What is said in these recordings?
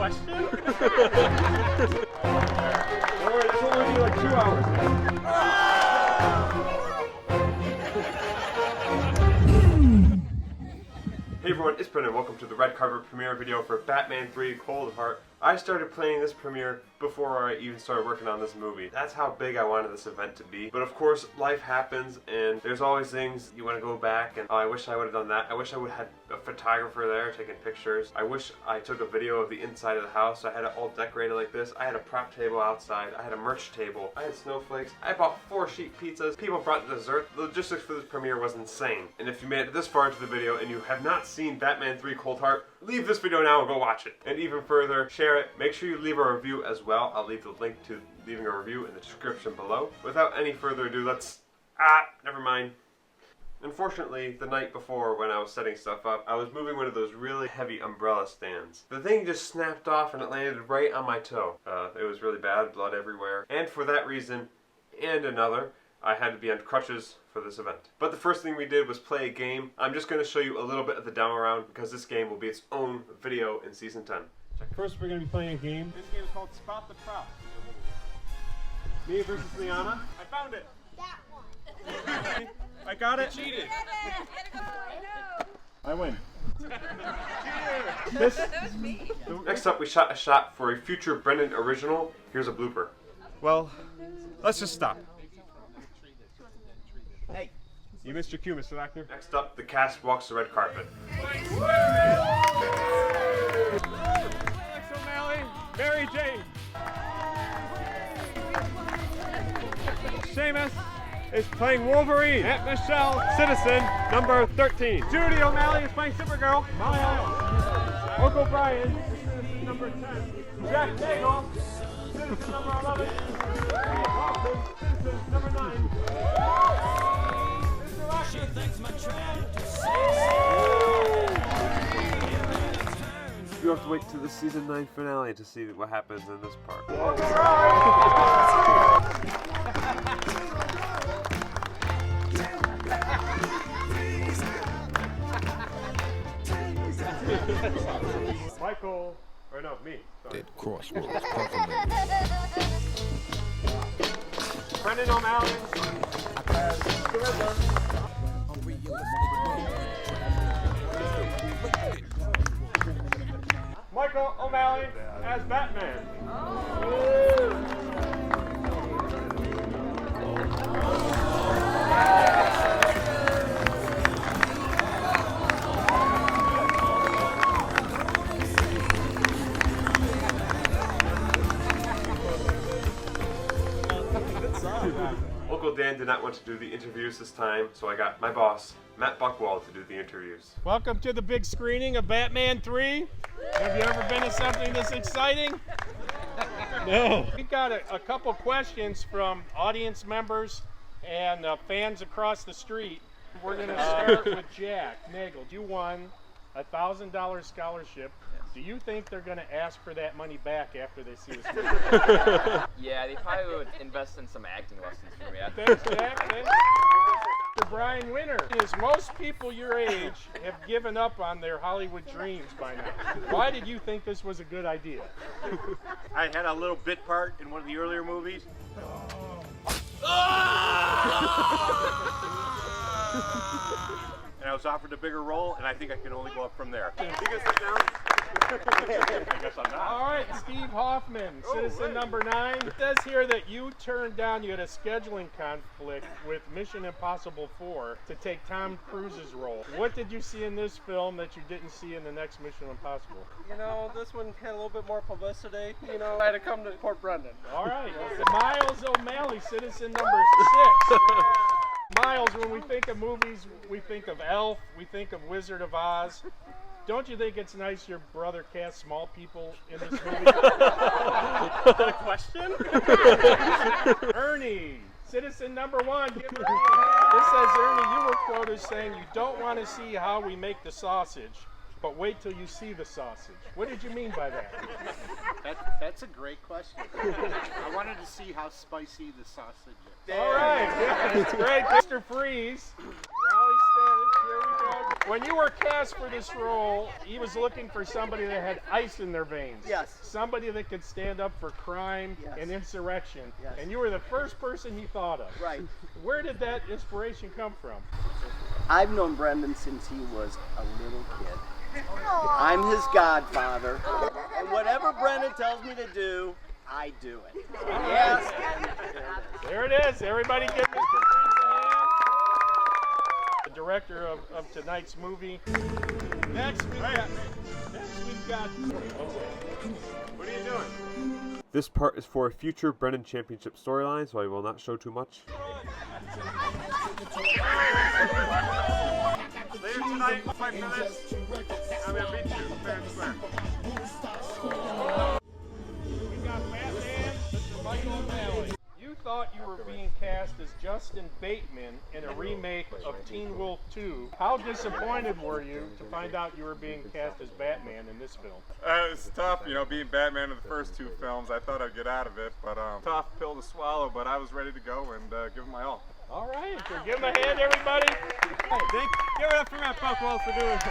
question? Don't worry, this will only be like 2 hours. Hey everyone, it's Brendan. Welcome to the red carpet premiere video for Batman 3 Cold Heart. I started planning this premiere before I even started working on this movie. That's how big I wanted this event to be. But of course, life happens and there's always things you want to go back and, oh, I wish I would have done that. I wish I would have had a photographer there taking pictures. I wish I took a video of the inside of the house. I had it all decorated like this. I had a prop table outside. I had a merch table. I had snowflakes. I bought 4 sheet pizzas. People brought dessert. The logistics for this premiere was insane. And if you made it this far into the video and you have not seen Batman 3 Cold Heart, leave this video now and go watch it. And even further, share it. Make sure you leave a review as well. I'll leave the link to leaving a review in the description below. Without any further ado, never mind. Unfortunately, the night before when I was setting stuff up, I was moving one of those really heavy umbrella stands. The thing just snapped off and it landed right on my toe. It was really bad, blood everywhere. And for that reason, and another, I had to be on crutches for this event. But the first thing we did was play a game. I'm just going to show you a little bit of the demo round because this game will be its own video in Season 10. First we're going to be playing a game. This game is called Spot the Prop. Me versus Liana. I found it! That one. I got it! You cheated! I win. That was me. Next up we shot a shot for a future Brendan original. Here's a blooper. Well, let's just stop. Hey. You missed your cue, Mr. Lackner. Next up, the cast walks the red carpet. Alex O'Malley, Mary Jane. Seamus is playing Wolverine. Aunt Michelle, Citizen, number 13. Judy O'Malley is playing Supergirl. Molly Isles. Uncle Brian is Citizen number 10. Jack Nagel, Citizen number 11. Steve Hoffman, Citizen number 9. You have to wait to the season 9 finale to see what happens in this part. Michael, or no, me. Sorry. Dead crossroads, puzzling. Brendan O'Malley as the Riddler. Michael O'Malley as Batman. Uncle Dan did not want to do the interviews this time, so I got my boss, Matt Buckwald, to do the interviews. Welcome to the big screening of Batman 3. Have you ever been to something this exciting? No. We got a couple questions from audience members and fans across the street. We're going to start with Jack Nagel. You won a $1,000 scholarship. Do you think they're going to ask for that money back after they see this movie? Yeah, they probably would invest in some acting lessons for me. Thanks, Jack. Thanks. Mr. Brian Winter, is most people your age have given up on their Hollywood dreams by now. Why did you think this was a good idea? I had a little bit part in one of the earlier movies. And I was offered a bigger role, and I think I can only go up from there. You can sit down. I guess I'm not. All right, Steve Hoffman, Citizen number 9. It says here that you turned down, you had a scheduling conflict with Mission Impossible 4 to take Tom Cruise's role. What did you see in this film that you didn't see in the next Mission Impossible? You know, this one had a little bit more publicity. You know, I had to come to Port Brendan. All right, Miles O'Malley, Citizen number 6. Miles, when we think of movies, we think of Elf, we think of Wizard of Oz. Don't you think it's nice your brother cast small people in this movie? Is that a question? Ernie, Citizen number 1. This says, Ernie, you were quoted saying you don't want to see how we make the sausage, but wait till you see the sausage. What did you mean by that? That's a great question. I wanted to see how spicy the sausage is. All right, yeah, that's great. Mr. Freeze, Raleigh Standard, here we go. When you were cast for this role, he was looking for somebody that had ice in their veins. Yes. Somebody that could stand up for crime Yes. and insurrection. Yes. And you were the first person he thought of. Right. Where did that inspiration come from? I've known Brendan since he was a little kid. I'm his godfather. And whatever Brendan tells me to do, I do it. Yes. There it is. Everybody give Mr. Freeze a hand. The director of tonight's movie. Next we've got What are you doing? This part is for a future Brennan Championship storyline, so I will not show too much. Later tonight, we'll fight for this. I'm gonna beat you fair and square. we got Batman, Mr. Michael O'Malley. You thought you were being cast as Justin Bateman in a remake of Teen Wolf 2. How disappointed were you to find out you were being cast as Batman in this film? It's tough, you know, being Batman in the first two films. I thought I'd get out of it, but tough pill to swallow, but I was ready to go and give it my all. All right, so give him a hand, everybody. Give it up for Matt Buckwell for doing it.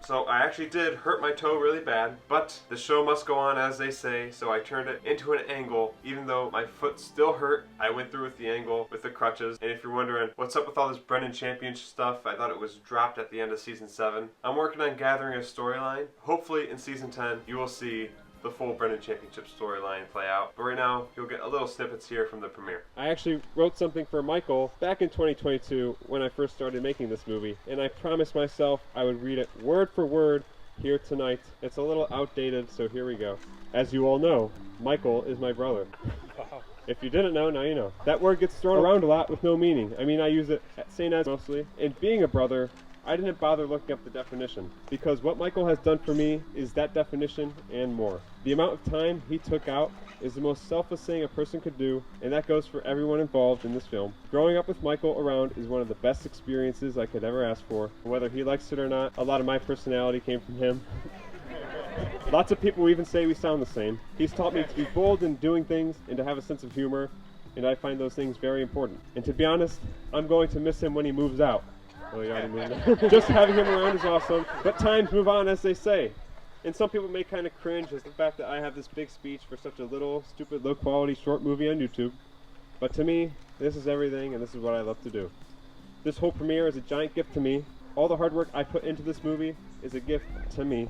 So I actually did hurt my toe really bad, but the show must go on, as they say, so I turned it into an angle. Even though my foot still hurt, I went through with the angle with the crutches. And if you're wondering what's up with all this Brennan Championship stuff, I thought it was dropped at the end of season 7. I'm working on gathering a storyline. Hopefully in season 10 you will see the full Brennan Championship storyline play out. But right now, you'll get a little snippets here from the premiere. I actually wrote something for Michael back in 2022 when I first started making this movie, and I promised myself I would read it word for word here tonight. It's a little outdated, so here we go. As you all know, Michael is my brother. If you didn't know, now you know. That word gets thrown around a lot with no meaning. I mean, I use it at St. Ed's mostly. And being a brother, I didn't bother looking up the definition, because what Michael has done for me is that definition and more. The amount of time he took out is the most selfless thing a person could do, and that goes for everyone involved in this film. Growing up with Michael around is one of the best experiences I could ever ask for. Whether he likes it or not, a lot of my personality came from him. Lots of people even say we sound the same. He's taught me to be bold in doing things and to have a sense of humor, and I find those things very important. And to be honest, I'm going to miss him when he moves out. Oh, you already moved out. Just having him around is awesome, but times move on, as they say. And some people may kind of cringe at the fact that I have this big speech for such a little, stupid, low-quality short movie on YouTube. But to me, this is everything, and this is what I love to do. This whole premiere is a giant gift to me. All the hard work I put into this movie is a gift to me.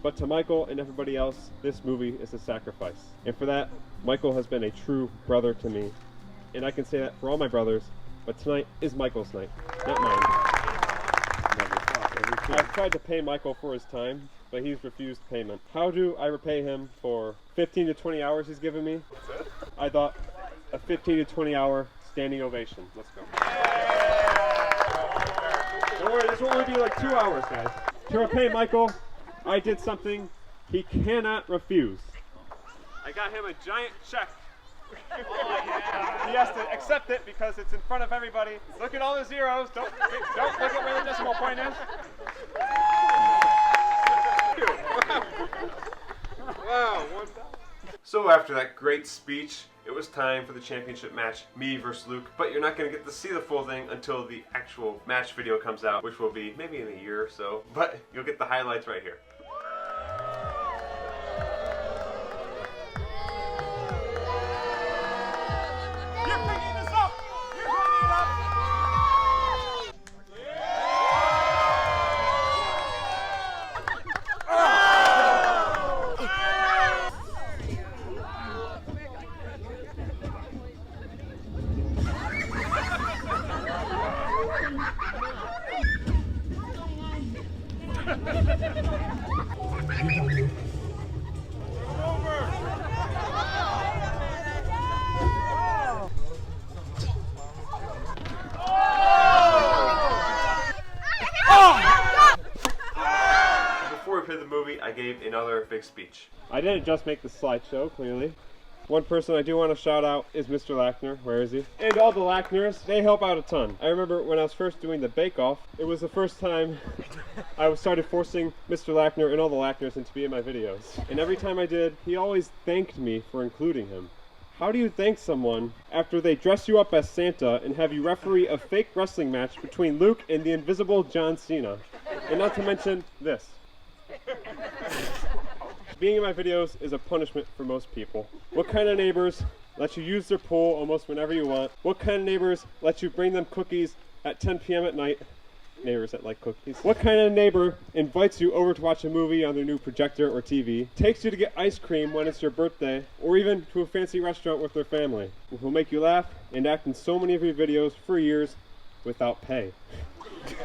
But to Michael and everybody else, this movie is a sacrifice. And for that, Michael has been a true brother to me. And I can say that for all my brothers, but tonight is Michael's night, not mine. I've tried to pay Michael for his time, but he's refused payment. How do I repay him for 15 to 20 hours he's given me? I thought a 15 to 20 hour standing ovation. Let's go. Don't worry, this will only be like 2 hours, guys. To repay Michael, I did something he cannot refuse. I got him a giant check. He has to accept it because it's in front of everybody. Look at all the zeros. Don't look at where the decimal point is. Wow. So after that great speech, it was time for the championship match, me versus Luke. But you're not going to get to see the full thing until the actual match video comes out, which will be maybe in a year or so. But you'll get the highlights right here. Before we played the movie, I gave another big speech. I didn't just make the slideshow, clearly. One person I do want to shout out is Mr. Lackner. Where is he? And all the Lackners, they help out a ton. I remember when I was first doing the bake-off, it was the first time I started forcing Mr. Lackner and all the Lackners into be in my videos. And every time I did, he always thanked me for including him. How do you thank someone after they dress you up as Santa and have you referee a fake wrestling match between Luke and the invisible John Cena? And not to mention this. Being in my videos is a punishment for most people. What kind of neighbors let you use their pool almost whenever you want? What kind of neighbors let you bring them cookies at 10 p.m. at night? Neighbors that like cookies. What kind of neighbor invites you over to watch a movie on their new projector or TV, takes you to get ice cream when it's your birthday, or even to a fancy restaurant with their family, who will make you laugh and act in so many of your videos for years without pay?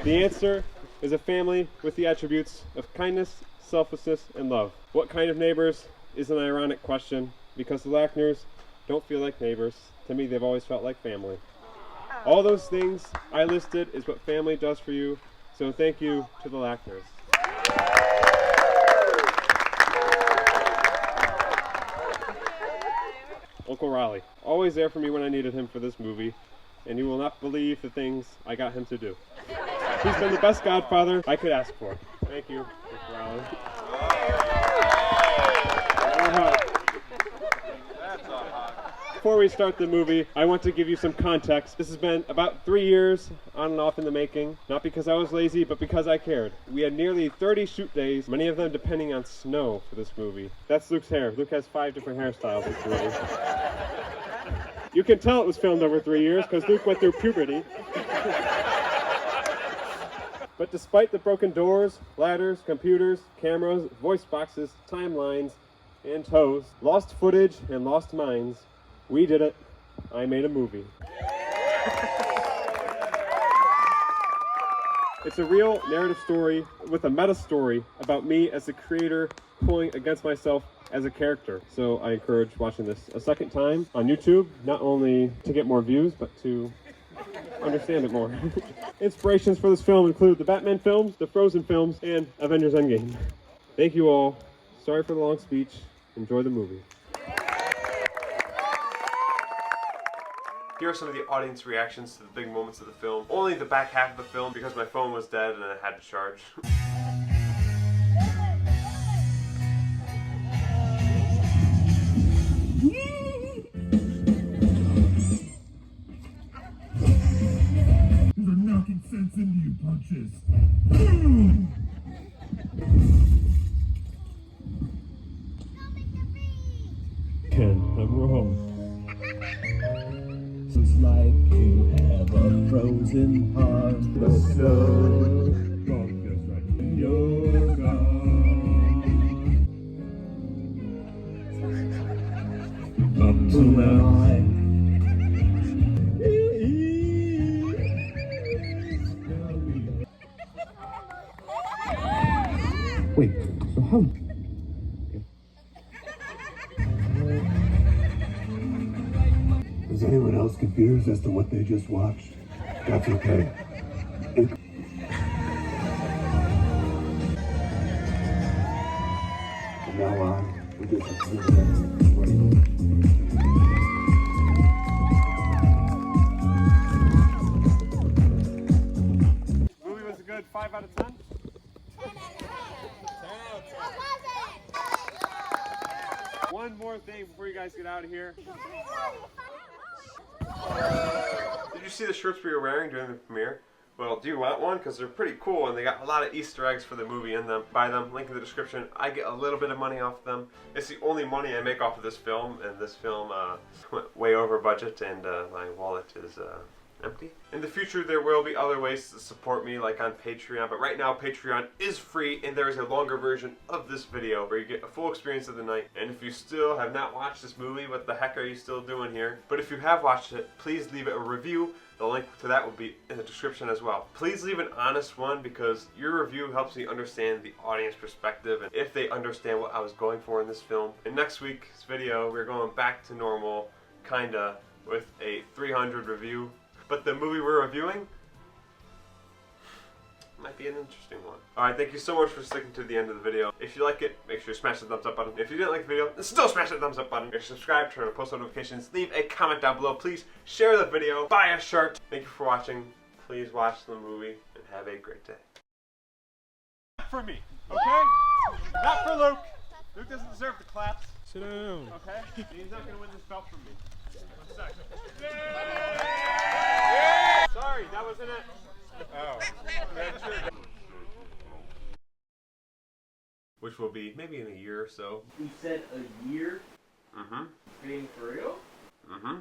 The answer is a family with the attributes of kindness, selflessness, and love. What kind of neighbors is an ironic question, because the Lackners don't feel like neighbors. To me, they've always felt like family. All those things I listed is what family does for you, so thank you to the Lackners. Uncle Raleigh, always there for me when I needed him for this movie, and you will not believe the things I got him to do. He's been the best godfather I could ask for. Thank you, Uncle Raleigh. Before we start the movie, I want to give you some context. This has been about 3 years on and off in the making, not because I was lazy, but because I cared. We had nearly 30 shoot days, many of them depending on snow for this movie. That's Luke's hair. Luke has 5 different hairstyles in this movie. You can tell it was filmed over 3 years because Luke went through puberty. But despite the broken doors, ladders, computers, cameras, voice boxes, timelines, and toes, lost footage, and lost minds, we did it. I made a movie. It's a real narrative story with a meta story about me as a creator pulling against myself as a character. So I encourage watching this a second time on YouTube, not only to get more views, but to understand it more. Inspirations for this film include the Batman films, the Frozen films, and Avengers Endgame. Thank you all. Sorry for the long speech. Enjoy the movie. Here are some of the audience reactions to the big moments of the film. Only the back half of the film because my phone was dead and I had to charge. They're knocking sense into you, punches. Ken, I'm wrong. It's like you have a frozen heart, but so wrong, just right. You're gone. Up to now. Wait, so how? Is anyone else confused as to what they just watched? That's okay. From now on, we get to Movie was a good 5 out of 10? One more thing before you guys get out of here. Did you see the shirts we were wearing during the premiere? Well, do you want one? Because they're pretty cool and they got a lot of Easter eggs for the movie in them. Buy them, link in the description. I get a little bit of money off them. It's the only money I make off of this film, and this film went way over budget, and my wallet is empty. In the future, there will be other ways to support me, like on Patreon, but right now Patreon is free, and there is a longer version of this video where you get a full experience of the night. And if you still have not watched this movie, what the heck are you still doing here? But if you have watched it, please leave it a review. The link to that will be in the description as well. Please leave an honest one, because your review helps me understand the audience perspective and if they understand what I was going for in this film. In next week's video, we're going back to normal, kinda, with a 300 review. But the movie we're reviewing might be an interesting one. Alright, thank you so much for sticking to the end of the video. If you like it, make sure you smash the thumbs up button. If you didn't like the video, then still smash the thumbs up button. Make sure you subscribe, turn on post notifications, leave a comment down below. Please share the video, buy a shirt. Thank you for watching. Please watch the movie and have a great day. For me, okay? Not for Luke. Luke doesn't deserve the claps. Sit down. Okay? He's not going to win this belt from me. 1 second. Sorry, that wasn't it. Oh. Which will be maybe in a year or so. You said a year? Mm-hmm. Being for real? Mm-hmm.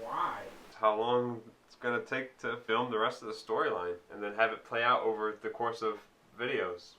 Why? How long it's gonna take to film the rest of the storyline and then have it play out over the course of videos.